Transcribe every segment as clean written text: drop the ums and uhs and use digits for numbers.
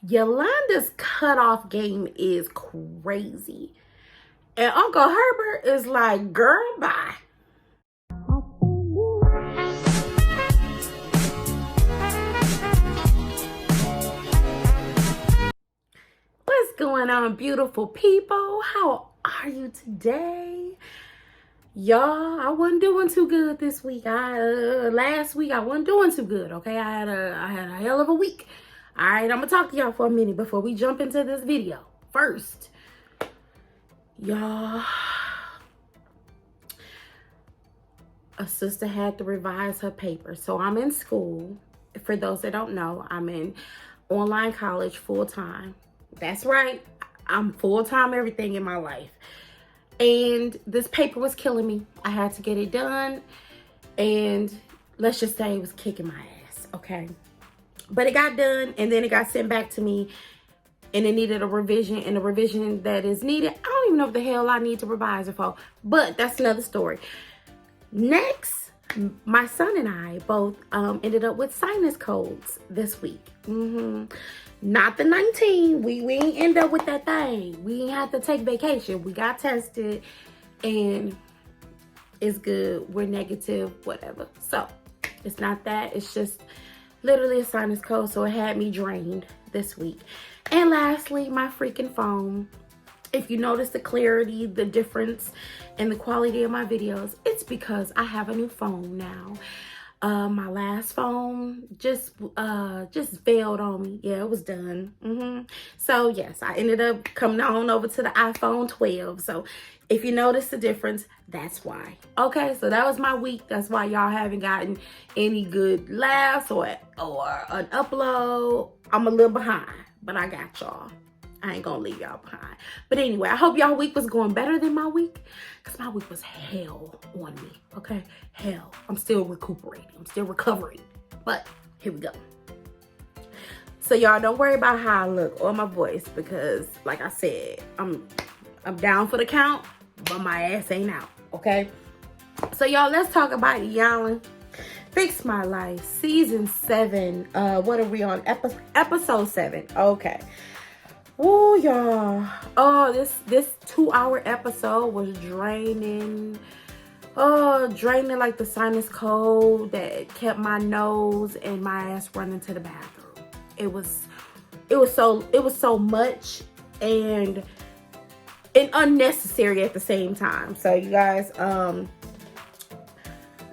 Yolanda's cutoff game is crazy. And Uncle Herbert is like, girl, bye. What's going on, beautiful people? How are you today? Y'all, I wasn't doing too good this week. Last week I wasn't doing too good, okay? I had a hell of a week. All right, I'm gonna talk to y'all for a minute before we jump into this video. First, y'all, a sister had to revise her paper. So I'm in school. For those that don't know, I'm in online college full-time. That's right. I'm full-time everything in my life. And this paper was killing me. I had to get it done. And let's just say it was kicking my ass, okay? But it got done, and then it got sent back to me, and it needed a revision, and the revision that is needed, I don't even know what the hell I need to revise it for, but that's another story. Next, my son and I both ended up with sinus colds this week. Not the 19. We ain't end up with that thing. We ain't have to take vacation. We got tested, and it's good. We're negative, whatever. So it's not that. It's just literally a sinus cold, so it had me drained this week. And lastly, my freaking phone. If you notice the clarity, the difference, and the quality of my videos, it's because I have a new phone now. My last phone just failed on me. Yeah, it was done. So yes, I ended up coming on over to the iPhone 12. So if you notice the difference, that's why. Okay, so that was my week. That's why y'all haven't gotten any good laughs or an upload. I'm a little behind, but I got y'all. I ain't gonna leave y'all behind. But anyway, I hope y'all week was going better than my week, because my week was hell on me, okay? Hell. I'm still recuperating. I'm still recovering. But here we go. So y'all don't worry about how I look or my voice, because like I said, I'm down for the count, but my ass ain't out, okay? So y'all, let's talk about Iyanla. Fix My Life, season 7. What are we on? Episode 7. Okay. Oh, y'all. Oh, this 2-hour episode was draining. Oh, draining like the sinus cold that kept my nose and my ass running to the bathroom. It was so much and unnecessary at the same time. So you guys,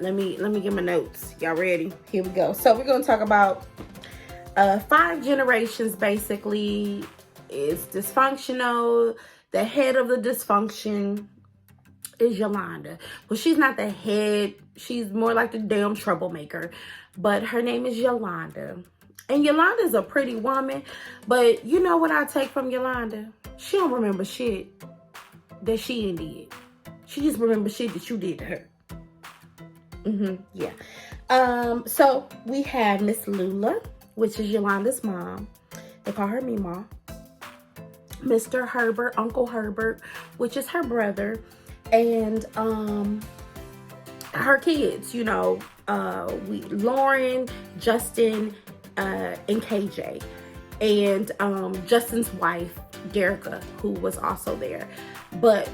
let me get my notes. Y'all ready? Here we go. So we're gonna talk about 5 generations basically. Is dysfunctional. The head of the dysfunction is Yolanda. Well, she's not the head. She's more like the damn troublemaker. But her name is Yolanda. And Yolanda's a pretty woman. But you know what I take from Yolanda? She don't remember shit that she did. She just remembers shit that you did to her. Yeah. So we have Miss Lula, which is Yolanda's mom. They call her Mima. Mr. Herbert, Uncle Herbert, which is her brother, and her kids, you know, Lauren, Justin, and KJ, and Justin's wife, Derica, who was also there. But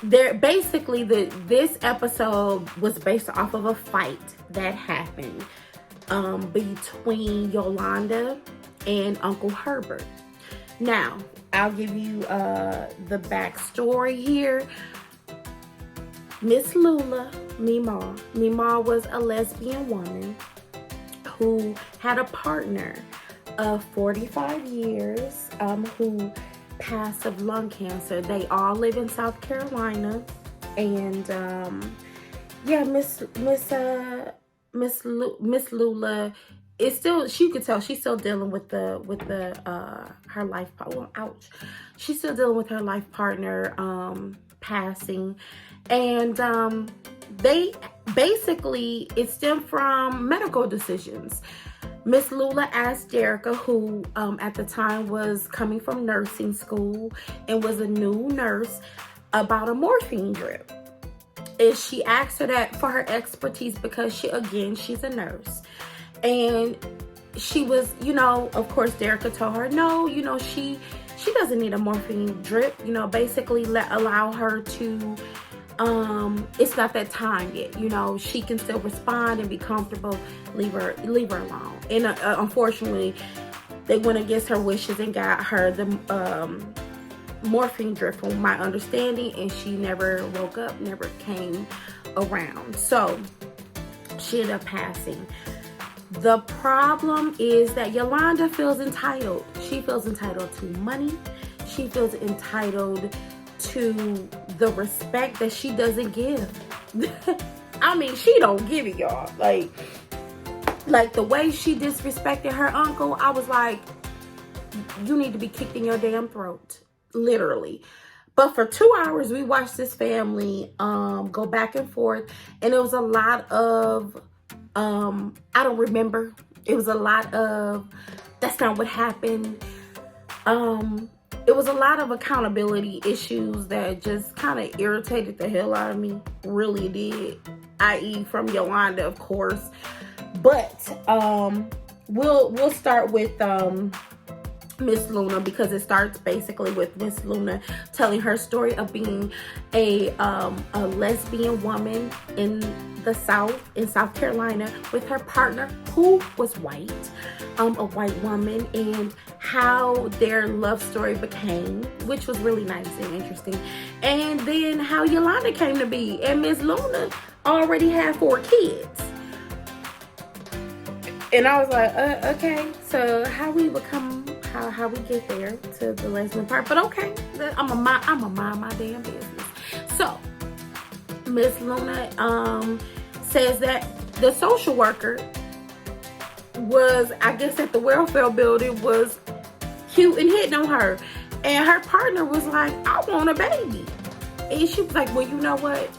they're basically this episode was based off of a fight that happened between Yolanda and Uncle Herbert. Now, I'll give you the backstory here. Miss Lula, Mima was a lesbian woman who had a partner of 45 years who passed of lung cancer. They all live in South Carolina. And yeah, Miss Lula is still, you could tell she's still dealing with her life. Oh, ouch. She's still dealing with her life partner passing, and they basically, it stemmed from medical decisions. Miss Lula asked Derica, who at the time was coming from nursing school and was a new nurse, about a morphine drip. And she asked her that for her expertise, because she's a nurse. And she was, of course, Derica told her, no, she doesn't need a morphine drip, basically allow her to, it's not that time yet, she can still respond and be comfortable, leave her alone. And unfortunately, they went against her wishes and got her the morphine drip, from my understanding, and she never woke up, never came around. So she ended up passing. The problem is that Iyanla feels entitled. She feels entitled to money. She feels entitled to the respect that she doesn't give. I mean, she don't give it, y'all. Like the way she disrespected her uncle, I was like, you need to be kicked in your damn throat. Literally. But for 2 hours, we watched this family go back and forth. And it was a lot of, I don't remember. It was a lot of, that's not what happened. It was a lot of accountability issues that just kind of irritated the hell out of me. Really did. I.e. from Iyanla, of course. But we'll start with Miss Luna, because it starts basically with Miss Luna telling her story of being a lesbian woman in the South, in South Carolina, with her partner who was white, a white woman, and how their love story became, which was really nice and interesting. And then how Iyanla came to be, and Miss Luna already had 4 kids. And I was like, okay, so how we become, how we get there to the lesbian part, but okay, I'm a mind my damn business. So Miss Luna says that the social worker was, I guess, at the welfare building, was cute and hitting on her, and her partner was like, I want a baby. And she was like, well, you know what,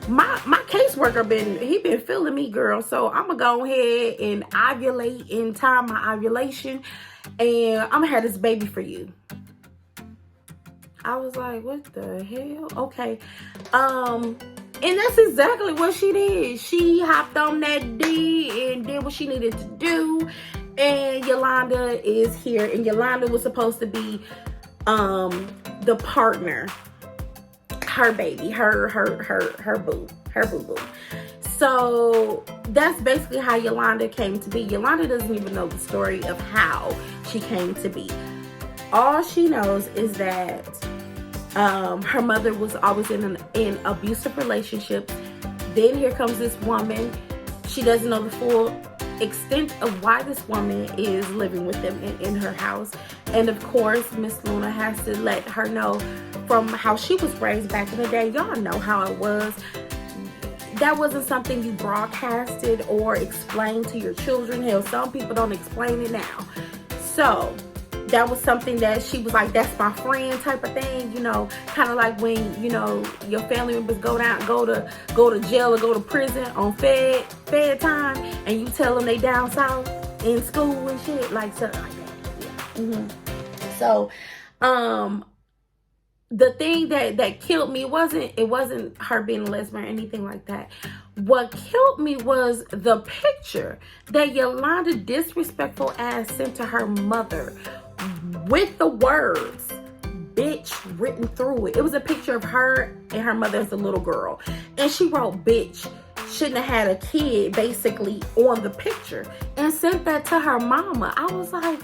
my caseworker been feeling me, girl, so I'm gonna go ahead and ovulate and time my ovulation, and I'm gonna have this baby for you. I was like, what the hell? Okay. And that's exactly what she did. She hopped on that D and did what she needed to do. And Iyanla is here. And Iyanla was supposed to be the partner. Her baby. Her boo-boo. So that's basically how Iyanla came to be. Iyanla doesn't even know the story of how she came to be. All she knows is that her mother was always in an abusive relationship. Then here comes this woman. She doesn't know the full extent of why this woman is living with them in her house. And of course, Miss Luna has to let her know from how she was raised back in the day. Y'all know how it was. That wasn't something you broadcasted or explained to your children. Hell, some people don't explain it now. So that was something that she was like, that's my friend type of thing, kind of like when, your family members go to jail or go to prison on fed time, and you tell them they down south in school and shit, like something like that. Yeah. So, the thing that killed me wasn't her being a lesbian or anything like that. What killed me was the picture that Iyanla disrespectful ass sent to her mother, with the words bitch written through it. It was a picture of her and her mother as a little girl, and she wrote bitch shouldn't have had a kid basically on the picture, and sent that to her mama. I was like,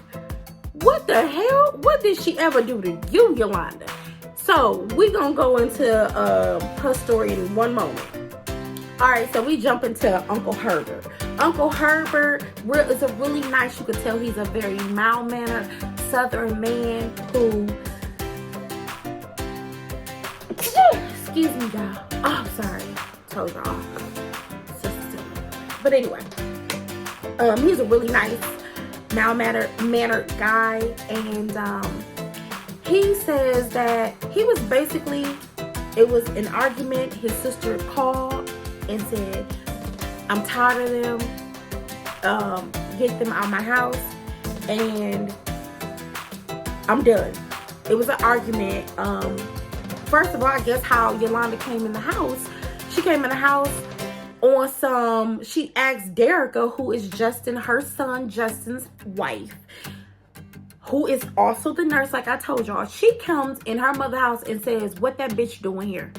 what the hell? What did she ever do to you, Iyanla? So we gonna go into her story in one moment. All right, so we jump into Uncle Herbert. Uncle Herbert is a really nice, you could tell he's a very mild-mannered Southern man who, excuse me, y'all. Oh, I'm sorry. Told y'all. But anyway, he's a really nice, mild-mannered guy, and he says that he was basically, it was an argument. His sister called and said, I'm tired of them, get them out of my house, and I'm done. It was an argument. First of all, I guess how Iyanla came in the house. She came in the house on some, she asked Derica, who is her son Justin's wife, who is also the nurse, like I told y'all. She comes in her mother's house and says, what that bitch doing here?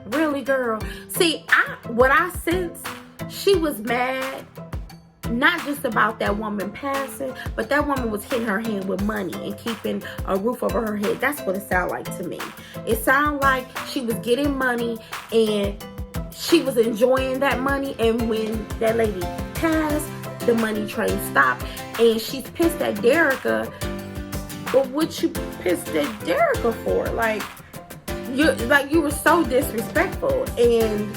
Really, girl? See, what I sensed, she was mad, not just about that woman passing, but that woman was hitting her hand with money and keeping a roof over her head. That's what it sounded like to me. It sounded like she was getting money and she was enjoying that money, and when that lady passed, the money train stopped, and she's pissed at Derica. But what you pissed at Derica for? Like you were so disrespectful, and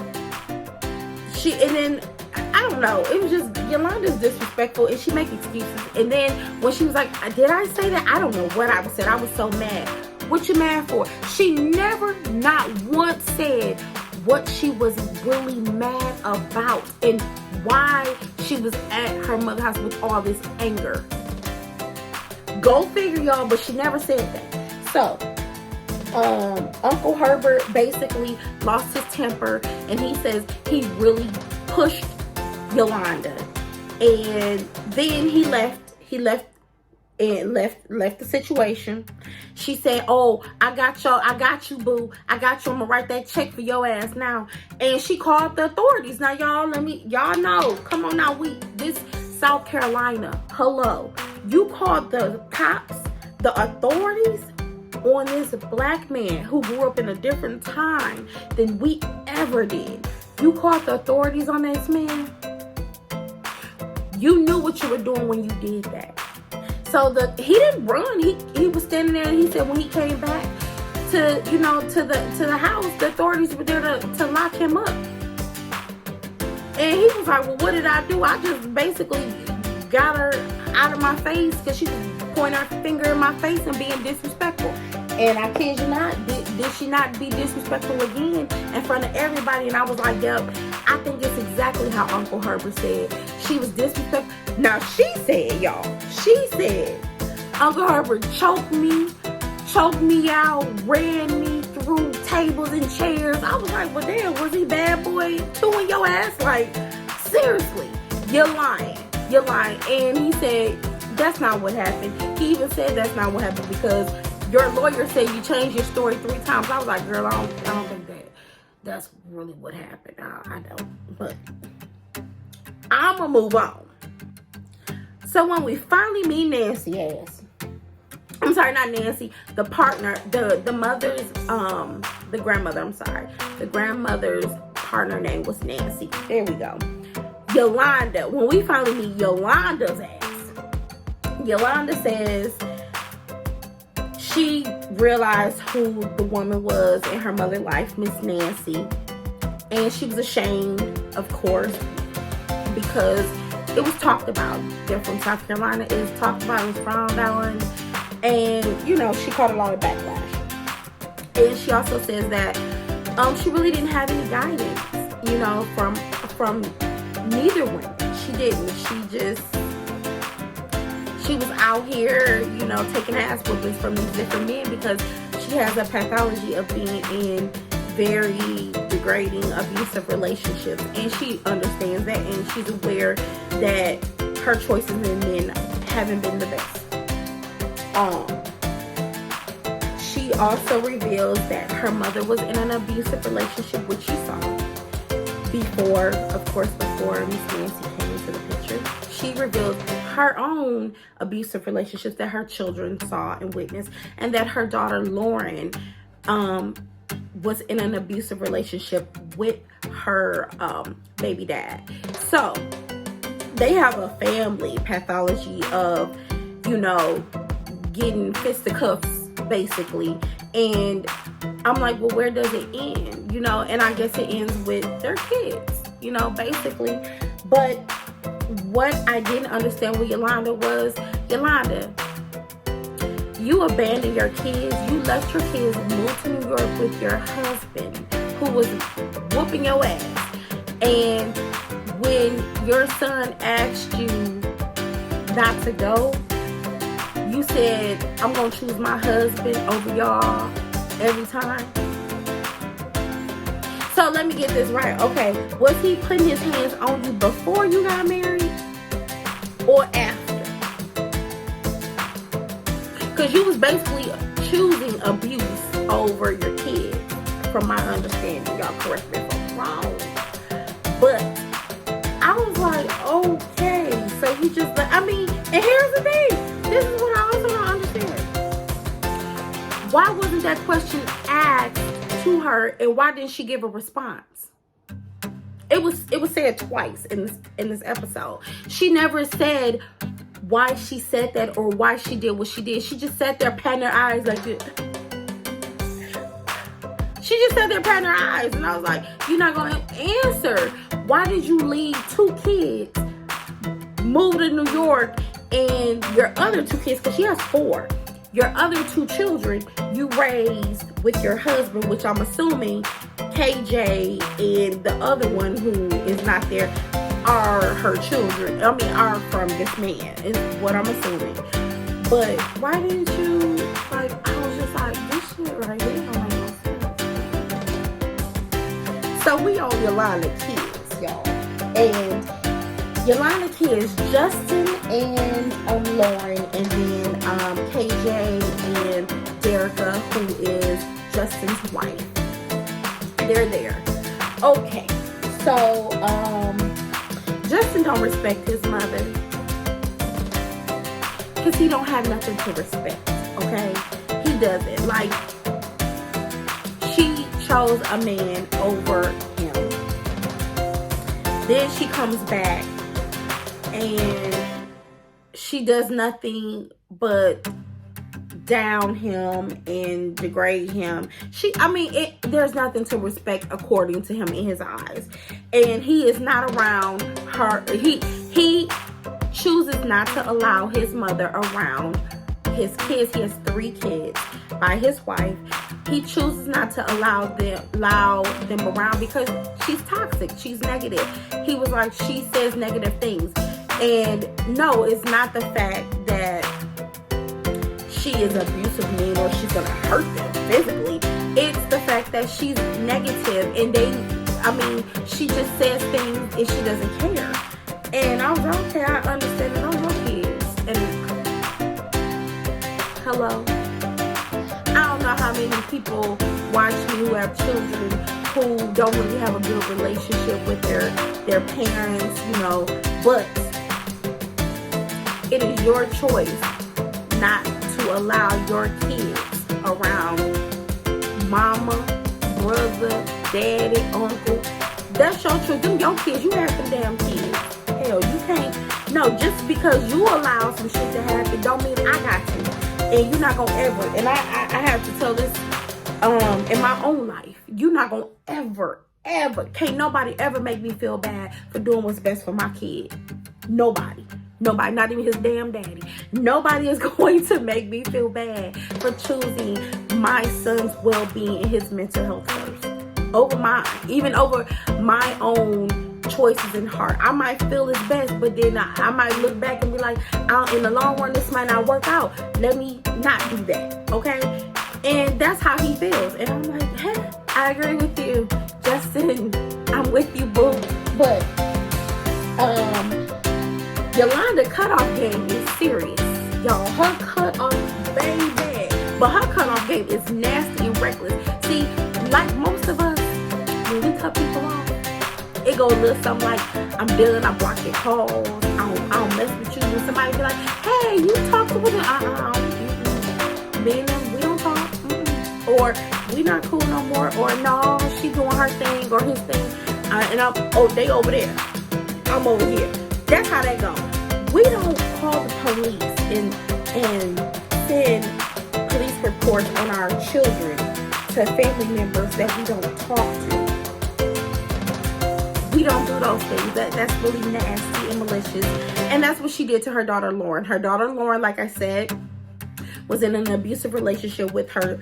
then I don't know, it was just, Yolanda's disrespectful, and she make excuses. And then when she was like, did I say that? I don't know what I said. I was so mad. What you mad for? She never, not once said what she was really mad about and why she was at her mother's house with all this anger. Go figure, y'all, but she never said that. So, Uncle Herbert basically lost his temper, and he says he really pushed Yolanda, and then he left the situation. She said, oh, I got you, boo. I got you. I'm gonna write that check for your ass now. And she called the authorities. Now, y'all know. Come on now, this South Carolina. Hello. You called the cops, the authorities on this black man who grew up in a different time than we ever did. You called the authorities on this man. You knew what you were doing when you did that. So he didn't run. He was standing there, and he said when he came back to the house, the authorities were there to lock him up. And he was like, well, what did I do? I just basically got her out of my face because she was pointing her finger in my face and being disrespectful. And I kid you not, did she not be disrespectful again in front of everybody? And I was like, yep, I think it's exactly how Uncle Herbert said. She was disrespectful. Now, she said, Uncle Herbert choked me out, ran me through tables and chairs. I was like, well, damn, was he bad boy chewing your ass? Like, seriously, you're lying. And he said, that's not what happened. He even said that's not what happened because your lawyer said you changed your story 3 times. I was like, girl, I don't think that's really what happened. I don't. But I'm going to move on. So when we finally meet Nancy ass, I'm sorry, not Nancy, the partner, the mother's, the grandmother, I'm sorry. The grandmother's partner name was Nancy. There we go. Yolanda, when we finally meet Yolanda's ass, Yolanda says she realized who the woman was in her mother's life, Miss Nancy, and she was ashamed, of course, because it was talked about. They're from South Carolina. It was talked about, it was frowned on, and she caught a lot of backlash. And she also says that she really didn't have any guidance, from neither woman. She didn't. She was out here, taking ass whoopings from these different men because she has a pathology of being in very degrading, abusive relationships. And she understands that, and she's aware that her choices in men haven't been the best. She also reveals that her mother was in an abusive relationship, which she saw before Miss Nancy came into the picture. She revealed her own abusive relationships that her children saw and witnessed, and that her daughter Lauren was in an abusive relationship with her baby dad. So they have a family pathology of, getting fisticuffs basically. And I'm like, well, where does it end? And I guess it ends with their kids, basically. But what I didn't understand with Yolanda was, Yolanda, you abandoned your kids. You left your kids, moved to New York with your husband who was whooping your ass. And when your son asked you not to go, you said, I'm going to choose my husband over y'all every time. So let me get this right. Okay, was he putting his hands on you before you got married or after? Because you was basically choosing abuse over your kids, from my understanding. Y'all correct me if I'm wrong. But I was like, okay, so you just, I mean, and here's the thing. This is what I also don't understand. Why wasn't that question asked to her, and why didn't she give a response? It was said twice in this episode. She never said why she said that or why she did what she did. She just sat there patting her eyes like this. She just sat there patting her eyes, and I was like, you're not gonna answer. Why did you leave 2 kids, move to New York, and your other 2 kids, because she has 4, your other 2 children you raised with your husband, which I'm assuming KJ and the other one who is not there are her children. I mean, are from this man, is what I'm assuming. But why didn't you, like, I was just like, this shit right here don't make no sense. So we on Iyanla kids, y'all. And Iyanla kids, Justin and Lauren, and then KJ and Derica, who is Justin's wife. They're there. Okay, so Justin don't respect his mother because he don't have nothing to respect. Okay, he doesn't. Like, she chose a man over him. Then she comes back and she does nothing but down him and degrade him. There's nothing to respect according to him in his eyes. And he is not around her. He chooses not to allow his mother around his kids. He has 3 kids by his wife. He chooses not to allow them around because she's toxic. She's negative. He was like, she says negative things. And no, it's not the fact that she is an abusive man or she's gonna hurt them physically. It's the fact that she's negative, and she just says things and she doesn't care. And I was like, okay, I understand it on your kids. And hello, I don't know how many people watch me who have children who don't really have a good relationship with their parents, but it is your choice not to allow your kids around mama, brother, daddy, uncle. That's your choice. Them your kids. You have them damn kids. Hell, you can't. No, just because you allow some shit to happen don't mean I got to. And you're not gonna ever. And I have to tell this in my own life. You're not gonna ever. Can't nobody ever make me feel bad for doing what's best for my kid. Nobody, not even his damn daddy. Nobody is going to make me feel bad for choosing my son's well-being and his mental health first over mine, even over my own choices in heart. I might feel it's best, but then I might look back and be like, in the long run, this might not work out. Let me not do that, okay? And that's how he feels. And I'm like, hey, I agree with you, Justin. I'm with you, boo. But Iyanla cutoff game is serious, y'all. Her cutoff, baby. But her cutoff game is nasty and reckless. See, like most of us, when we cut people off, it go a little something like, I'm done, I block your calls, I don't mess with you. And somebody be like, hey, you talk to me. Me and them, we don't talk. Or we not cool no more. Or no, she doing her thing or his thing. They over there. I'm over here. That's how that goes. We don't call the police and send police reports on our children to family members that we don't talk to. We don't do those things. That's really nasty and malicious. And that's what she did to her daughter, Lauren. Her daughter, Lauren, like I said, was in an abusive relationship with her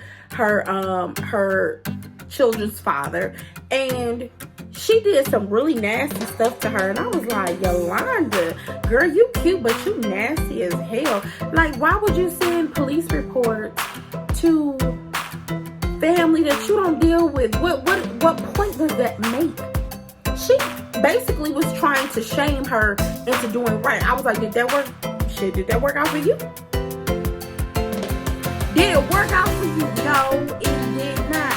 children's father. And she did some really nasty stuff to her. And I was like, Yolanda, girl, you cute, but you nasty as hell. Like, why would you send police reports to family that you don't deal with. What point does that make? She basically was trying to shame her into doing right. I was like, did that work? Shit, did that work out for you? Did it work out for you? No, it did not.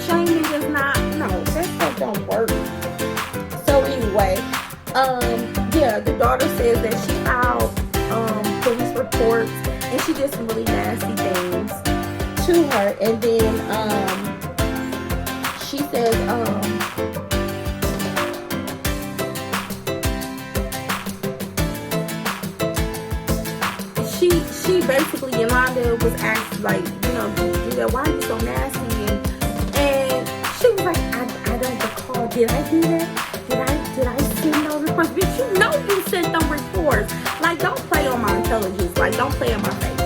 Shaming does not. No, that stuff don't work. So anyway, yeah, the daughter says that she filed police reports and she did some really nasty things to her. And then she says she basically, Iyanla was asked, like, you know, why are you so nasty? And she was like, I don't recall. Did I do that? Did I send those reports? Bitch, you know you sent them reports. Like, don't play on my intelligence. Like, don't play on my face.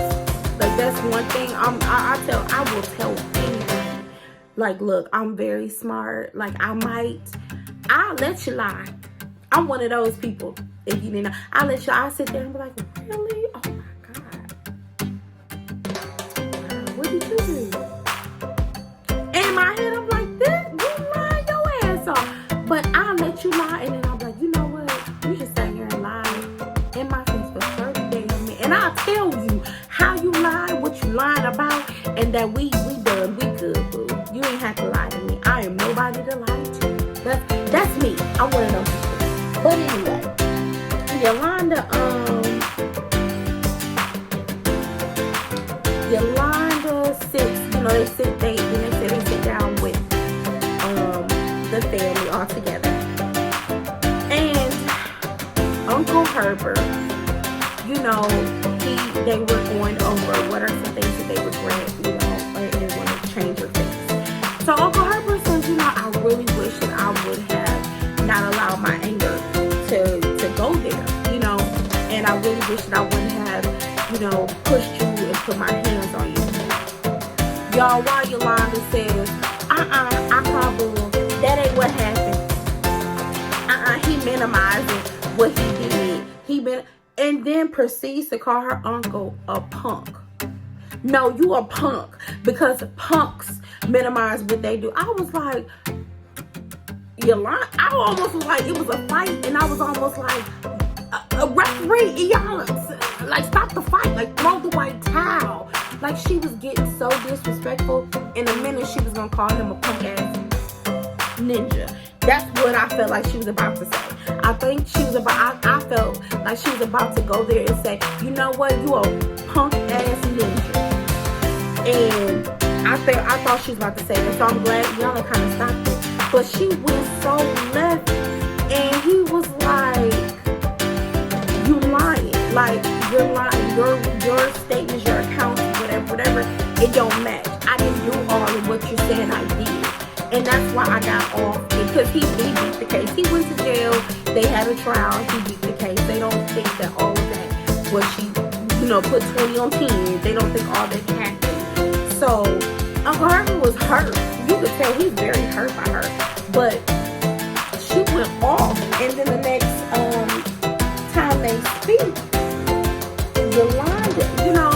Like, that's one thing I will tell anybody. Like, look, I'm very smart. Like, I'll let you lie. I'm one of those people. If you didn't know, I'll sit there and be like, really? Oh my God. What did you do? In my head, I'm like, this, you lie your ass off. But I'll let you lie, and then I'll be like, you know what? You just sat here and lied in my face for 30 days. And I'll tell you how you lied, what you lied about, and that we done, we good, boo. You ain't have to lie to me. I am nobody to lie to. That's me. I'm one of those people. But anyway, Yolanda sits, you know, they say they sit down with the family all together. And Uncle Herbert, you know, they were going over what are some things that they regret, you know, and want to change or fix. So Uncle Herbert says, you know, I really wish that I would have not allowed my anger to go there, you know, and I really wish that I wouldn't have, you know, pushed you and put my hands on you. Y'all, while Yolanda says, I call bull, that ain't what happened. He minimizing what he did. And then proceeds to call her uncle a punk. No, you a punk, because punks minimize what they do. I was like, Yolanda, I almost was like, it was a fight, and I was almost like, a referee, Iyanla, like, stop the fight, like, throw the white towel. Like, she was getting so disrespectful. In a minute, she was gonna call him a punk ass ninja. That's what I felt like she was about to say. I think she was about, I felt like she was about to go there and say, you know what, you a punk ass ninja. And I thought she was about to say that, so I'm glad Iyanla kind of stopped it. But she went so left, and he was like, you lying. Like, you're lying. Your statements, your accounts, whatever, it don't match. I didn't do all of what you're saying I did. And that's why I got off, because he beat the case. He went to jail. They had a trial. He beat the case. They don't think that all of that was she, you know, put 20 on 10. They don't think all that happened. So Uncle Herbert was hurt. You could tell he's very hurt by her. But she went off. And then the next time they speak, Yolanda, you know,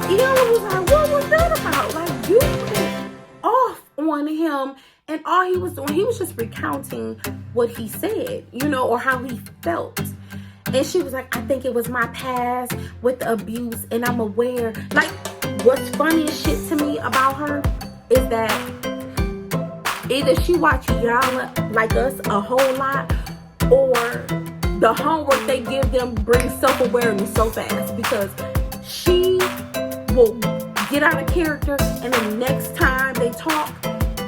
Iyanla was like, what was that about? Like, you went off on him, and all he was doing, he was just recounting what he said, you know, or how he felt. And she was like, I think it was my past with the abuse, and I'm aware. Like, what's funny as shit to me about her is that either she watched Iyanla, like us, a whole lot, or the homework they give them brings self-awareness so fast, because she will get out of character, and the next time they talk,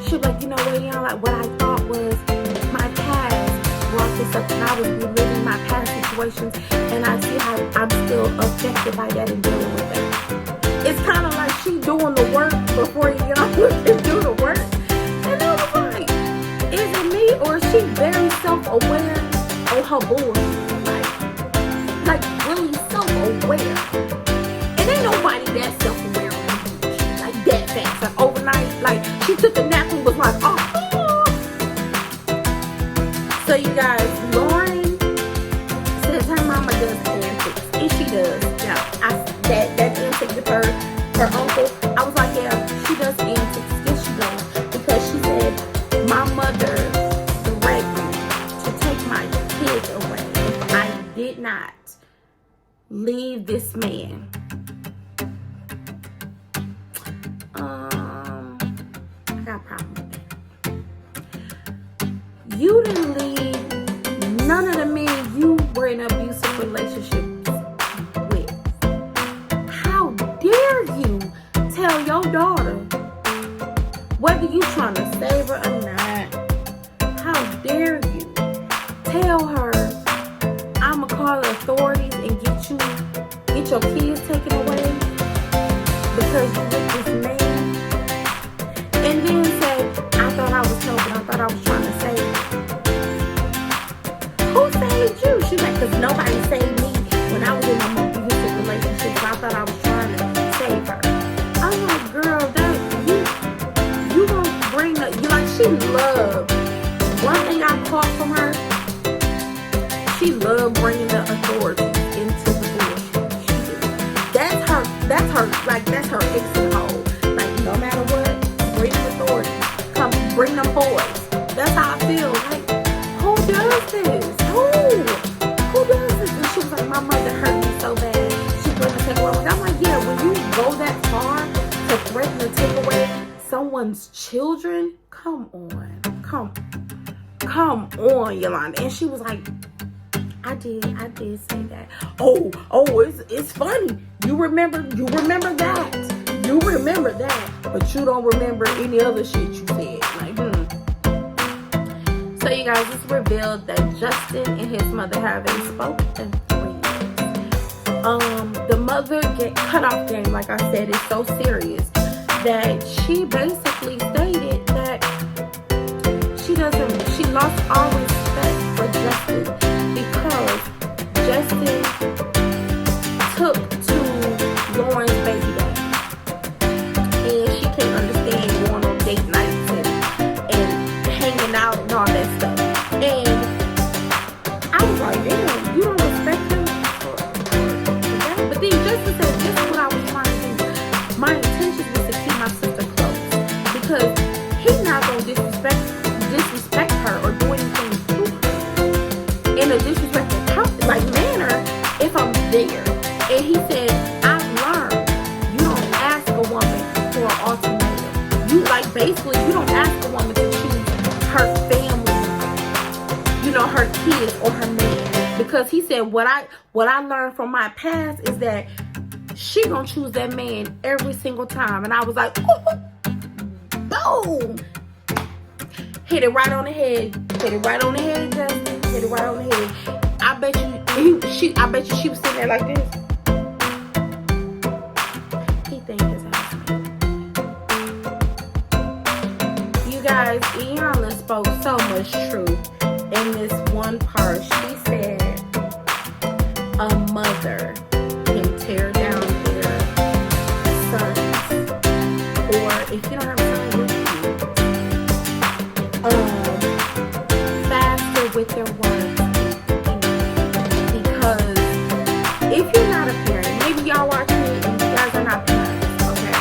she'll be like, you know what, Iyanla, what I thought was my past brought this up, and I was reliving my past situations, and I see how I'm still affected by that and dealing with that. It's kind of like she doing the work before Iyanla can do the work. And I was like, is it me, or is she very self-aware on her board? Like really self-aware. And ain't nobody that self-aware on her board. Like that fast. Like overnight, like she took a nap and was like, oh. So you guys, Lauren says her mama does antics. And she does. Yeah, that antic with her uncle, I was like, yeah, she does antics. leave this man. I got a problem with that. You didn't leave none of the men you were in abusive relationships with. How dare you tell your daughter, whether you trying to save her or not, how dare you tell her, I'ma call the authorities and get your kids taken away because you with this man, and then say, I thought I was helping, I thought I was trying to save her. Who saved you? She's like, because nobody saved me when I was in my abusive relationship, so I thought I was trying to save her. I'm like, girl, that you gonna bring the, you like, she loved, one thing I caught from her, she loved bringing the authority into the bullshit. She did. That's her fixing hole. Like, no matter what, bring the authority. Come, bring them boys. That's how I feel. Like, who does this? Who does this? And she was like, my mother hurt me so bad. She threatened to take away. I'm like, yeah, when you go that far to threaten to take away someone's children, come on, Iyanla. And she was like, I did say that. Oh, it's funny. You remember that. But you don't remember any other shit you said. Like, So you guys, it's revealed that Justin and his mother haven't spoken in 3 years. The mother cut off game, like I said, is so serious that she basically stated that she lost all respect for Justin because Justin took to Lauren's baby daddy, and she can't understand going on date nights and hanging out and all that stuff. And I was like, damn, you don't respect him for that? But then Justin said, this is what I was trying to do. My intention was to keep my sister close because he's not gonna disrespect her or do anything to her in a disrespectful manner if I'm there. And he said, I've learned you don't ask a woman for an ultimatum. You basically you don't ask a woman to choose her family, her kids or her man. Because he said what I learned from my past is that she gonna choose that man every single time. And I was like, ooh, boom. Hit it right on the head. Hit it right on the head, Justin. Hit it right on the head. I bet you she was sitting there like this. He think his ass made. You guys, Iyanla spoke so much truth in this one part. She said a mother can tear down their sons, or if you don't have a son with you, faster with their words. Because if you're not a parent, maybe y'all watching it and you guys are not parents, okay?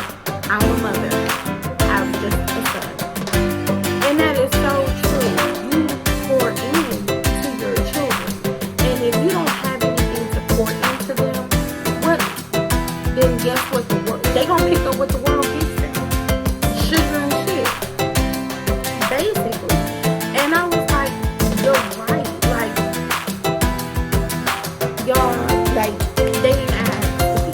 I'm a mother. I'm just a son. And that is so true. You pour into your children. And if you don't have anything to pour into them, then guess what? They gonna pick up what the world gives them. Sugar and shit. Basically. And I was like, you're right. Like, y'all, like, they didn't ask to be.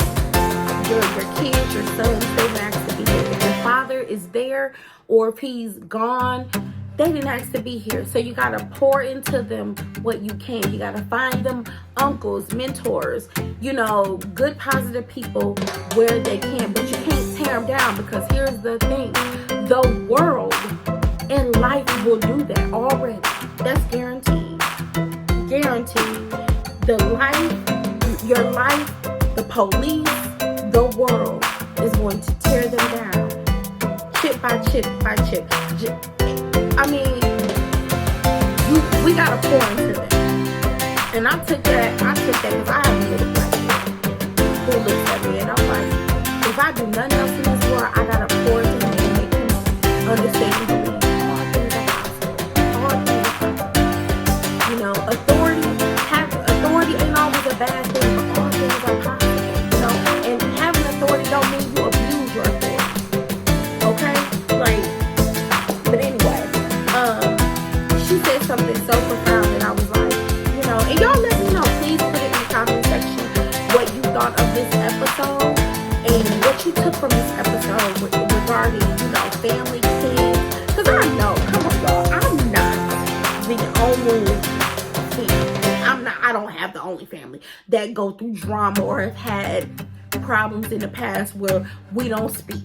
Your kids, your sons, they didn't ask to be here. If your father is there or if he's gone, they didn't ask to be here. So you gotta pour into them what you can. You gotta find them uncles, mentors, good positive people where they can. But you can't tear them down, because here's the thing. The world and life will do that already. That's guaranteed. Guaranteed. Your life, the police, the world is going to tear them down. Chip by chip by chip. I mean, we gotta pour into them. And I took that because I have a little black kid who looks at me and I'm like, if I do nothing else in this world, I gotta pour into him and make him understand and believe all things are possible. All things are possible. Authority ain't always a bad thing, but all things are possible. thought of this episode and what you took from this episode regarding, family, kids. Because I know, come on, y'all, I'm not the only family. I don't have the only family that go through drama or have had problems in the past where we don't speak.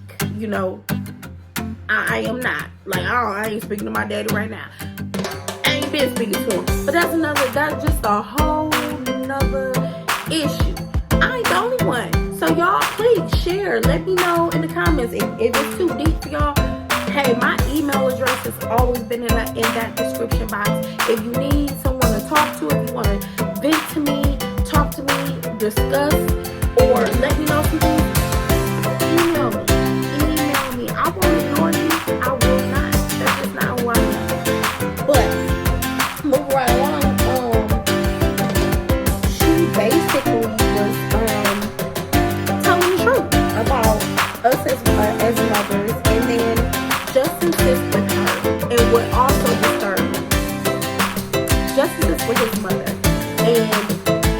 I am not. Like, I ain't speaking to my daddy right now. I ain't been speaking to him. But that's just a whole nother issue. I ain't the only one. So y'all, please share. Let me know in the comments if it's too deep for y'all. Hey, my email address has always been in that description box. If you need someone to talk to, if you want to vent to me, talk to me, discuss, or let me know some things, email me. I won't ignore you. I will not. That's just not who I am. But move right along. She basically was telling the truth about us as mothers, and then Justin sits with her, and what also disturbed me, Justin sits with his mother, and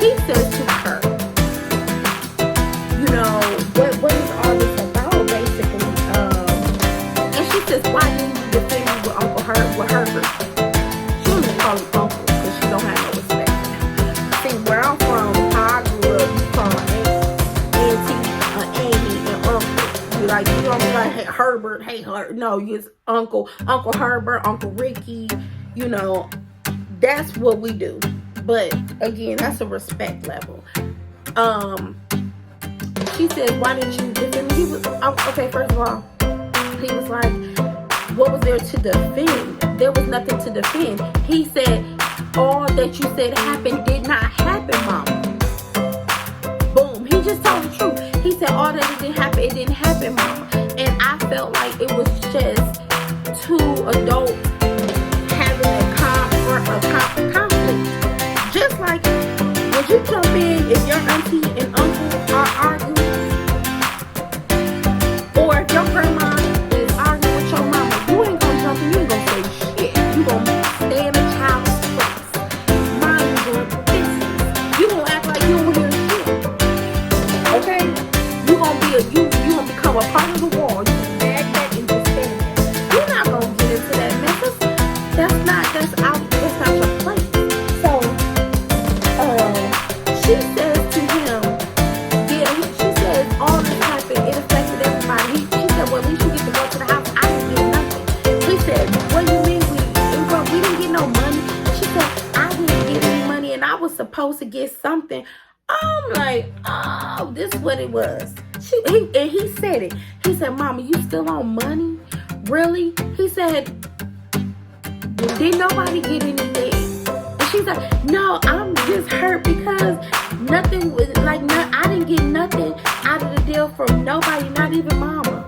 he says to her, what is all this about, basically? And she says, why didn't you defend me with Herbert? She don't even call him uncle, because she don't have no respect for him. See, where I'm from, how I grew up, you call Auntie, Amy, and Uncle. You don't be like, hey, Herbert, hey, Herbert. No, it's Uncle Herbert, Uncle Ricky, that's what we do. But again, that's a respect level. She said, why didn't you defend me? He was, okay, first of all, he was like, what was there to defend? There was nothing to defend. He said, all that you said happened did not happen, Mama. Boom. He just told the truth. He said, all that it didn't happen, Mama. And I felt like it was just two adults having a conflict. Just like, would you jump in if your auntie and uncle are arguing? Or if your grandma is arguing with your mama, you ain't gonna jump in, you ain't gonna say shit. You gonna stay in the child's place. Mind your business. You gonna act like you don't hear shit. Okay? You gonna become a part of the wall. You can bag back and just stand there. You're not gonna get into that mess. That's not your place. So she says to him, she says all this happened, it affected everybody. She said, well, at least you get to go to the house. I didn't get nothing. He said, what do you mean we didn't get no money? She said, I didn't get any money and I was supposed to get something. I'm like, oh, this is what it was. And he said it. He said, Mama, you still on money? Really? He said, did nobody get anything? And she's like, no, I'm just hurt because nothing was like, I didn't get nothing out of the deal from nobody, not even Mama.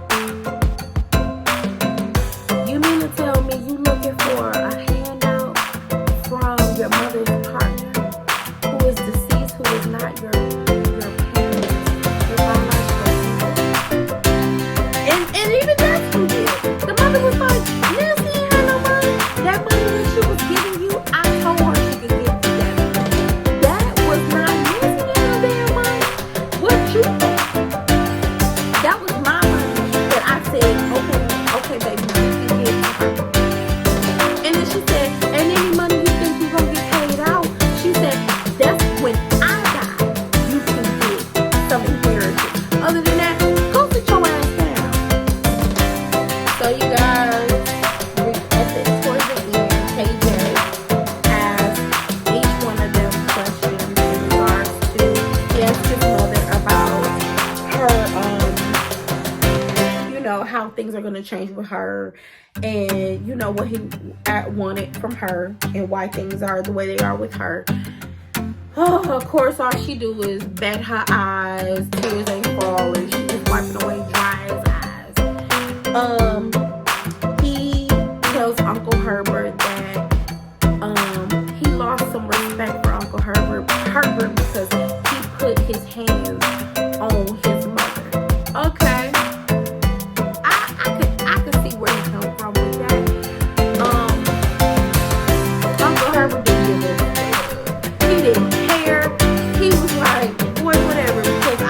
You mean to tell me you looking for a handout from your mother's partner who is deceased, who is not your parents, your biological parents? And even that's who did. The mother was like, Nancy ain't had no money. That money that she was giving you, I told her she could get that money. That was not Nancy had no damn money. What you thought? That was my money that I said, okay, baby, you can give to her. And then she said, and any money you think you're gonna get paid out, she said, that's when I die, you can get some inheritance. Other than that, go sit your ass down. So you guys, towards the end, KJ asked each one of them questions in regards to, he asked his mother about her, how things are going to change with her, and what he wanted from her, and why things are the way they are with her. Oh, of course, all she do is bat her eyes, tears ain't falling, she just wiping away dry as eyes. He tells Uncle Herbert that he lost some respect for Uncle Herbert because he put his hands on his mother. Okay, I could see where he come from with that. Uncle Herbert didn't give a fuck. He didn't care. He was like, boy, whatever, because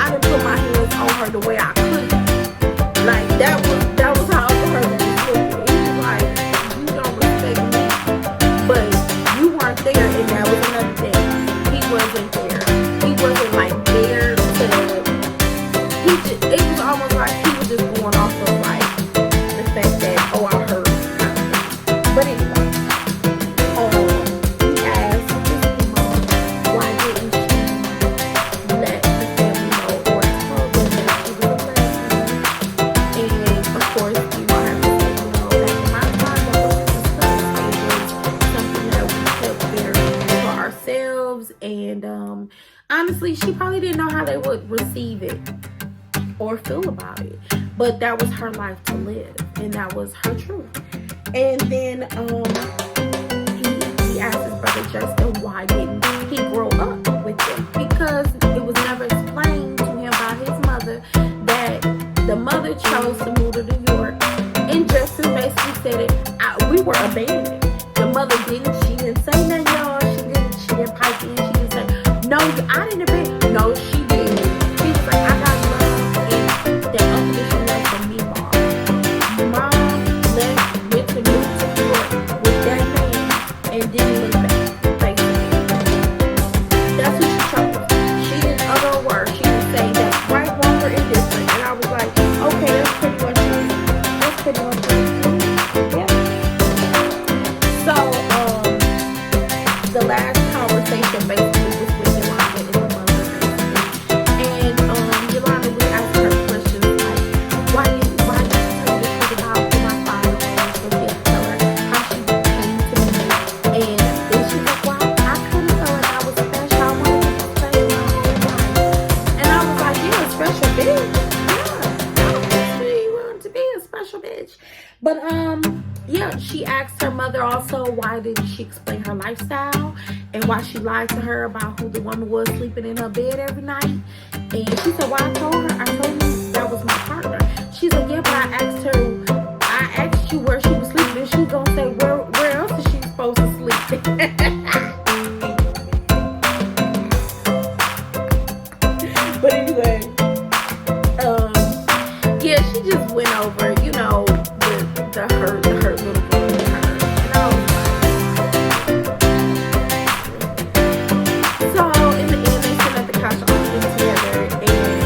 believe it or feel about it. But that was her life to live, and that was her truth. And then he asked his brother Justin why didn't he grow up with them, because it was never explained to him by his mother that the mother chose to move to New York, and Justin basically said it. We were abandoned. The mother she didn't say nothing, y'all. She didn't pipe in. She didn't say, no, I didn't abandon. No, she didn't. She was like, I got love and that unconditional love from me, Mom. Mom went to New York with that man and didn't look back. Basically, that's who she chose. She didn't utter a word. She didn't say that right, wrong, or indifferent. And I was like, okay, that's pretty much it. That's pretty much it. The last conversation basically was with Iyanla and her mother, and Iyanla was asking her questions like, why did you tell me the truth about who my father was? So she had to tell her how she came to me, and then she was like, well, I couldn't tell her I was special. I wanted to be special my whole life, and I was like, you're a special bitch. Yeah, you wanted to be a special bitch, but yeah, she asked her mother also why didn't she explain her lifestyle and why she lied to her about who the woman was sleeping in her bed every night. And she said, well, I told you that was my partner. She's like, yeah, but I asked you where she was sleeping, and she was gonna say, where else is she supposed to sleep? But anyway, yeah, she just went over, you know, the hurt little girl in her. And I was like, so in the end, they sat at the couch all together, and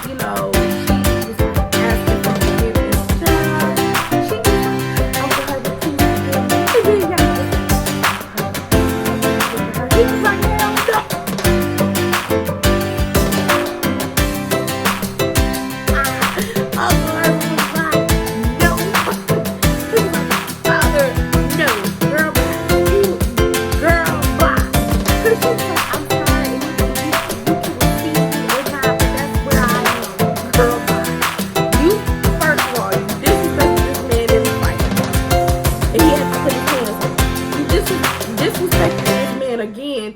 you know, she was like asking for forgiveness. Child, she was like, Uncle Herbert, please forgive me. And then you gotta her. He was like, hell no. Uncle Herbert was like, no.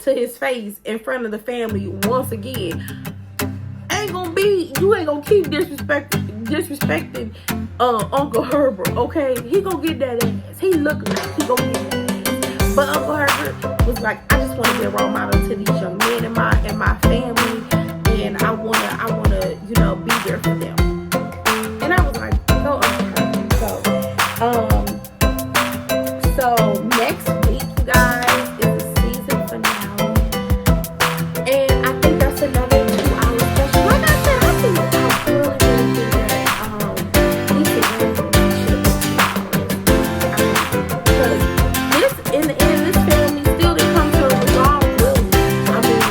To his face in front of the family once again. You ain't gonna keep disrespecting Uncle Herbert, okay? He gonna get that ass. He look like he gonna get that ass. But Uncle Herbert was like, I just wanna be a role model to these young men in my family, and I wanna, you know, be there for them. And I was like, go Uncle Herbert. So next week, you guys, is the season finale. And I think that's another 2-hour special. Like I said, I really think that these events should have been 2 hours. Because this, in the end, this family still didn't come to a resolve, really. I mean,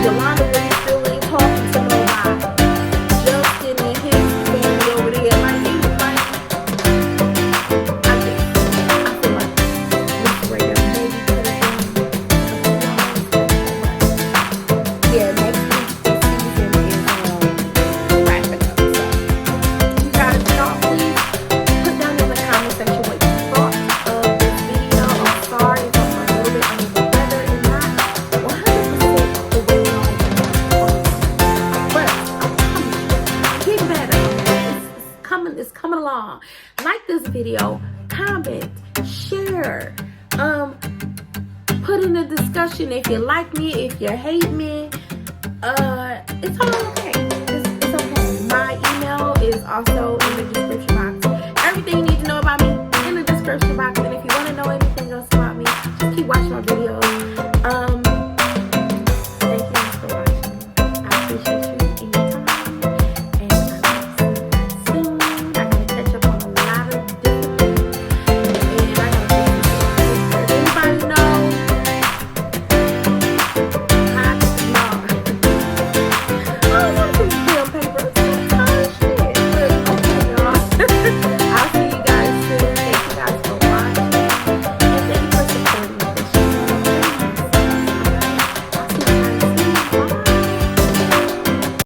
Iyanla really still ain't talking to nobody. Justin and his family over there, like, he was like, I feel like this right there maybe could have been yeah, next week this season is wrapping up. So you guys, y'all please put down in the comment section what you thought of this video. I'm sorry if I'm a little bit under the weather and not 100% the way I want, but I'm getting better. It's coming along. Like this video, comment, share, put in a discussion if you like me, if you hate me. It's all okay.